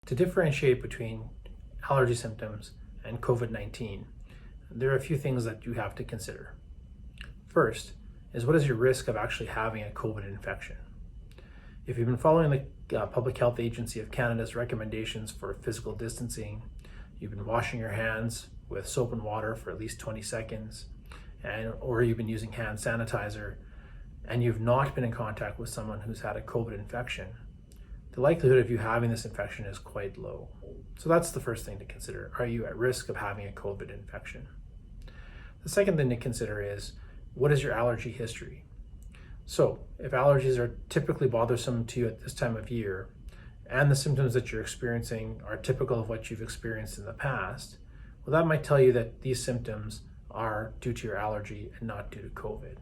To differentiate between allergy symptoms and COVID-19, there are a few things that you have to consider. First is, what is your risk of actually having a COVID infection? If you've been following the Public Health Agency of Canada's recommendations for physical distancing, you've been washing your hands with soap and water for at least 20 seconds, or you've been using hand sanitizer, and you've not been in contact with someone who's had a COVID infection, the likelihood of you having this infection is quite low. So that's the first thing to consider. Are you at risk of having a COVID infection? The second thing to consider is, what is your allergy history? So if allergies are typically bothersome to you at this time of year, and the symptoms that you're experiencing are typical of what you've experienced in the past, well, that might tell you that these symptoms are due to your allergy and not due to COVID.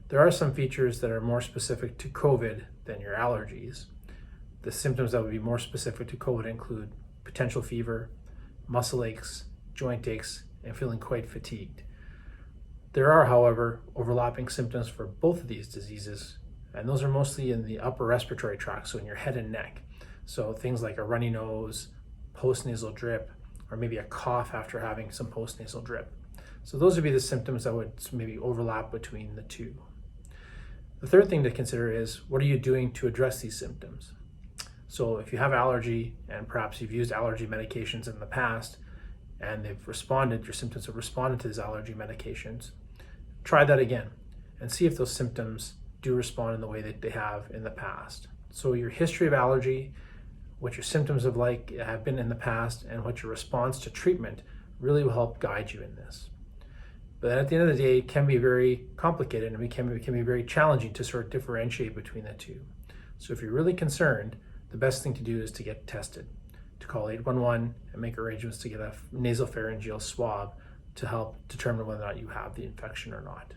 There are some features that are more specific to COVID than your allergies. The symptoms that would be more specific to COVID include potential fever, muscle aches, joint aches, and feeling quite fatigued. There are, however, overlapping symptoms for both of these diseases, and those are mostly in the upper respiratory tract, so in your head and neck. So things like a runny nose, postnasal drip, or maybe a cough after having some postnasal drip. So those would be the symptoms that would maybe overlap between the two. The third thing to consider is, what are you doing to address these symptoms? So if you have allergy and perhaps you've used allergy medications in the past and your symptoms have responded to these allergy medications, try that again and see if those symptoms do respond in the way that they have in the past. So your history of allergy, what your symptoms have been in the past, and what your response to treatment really will help guide you in this. But at the end of the day, it can be very complicated and it can be very challenging to sort of differentiate between the two. So if you're really concerned, the best thing to do is to get tested, to call 811 and make arrangements to get a nasopharyngeal swab to help determine whether or not you have the infection or not.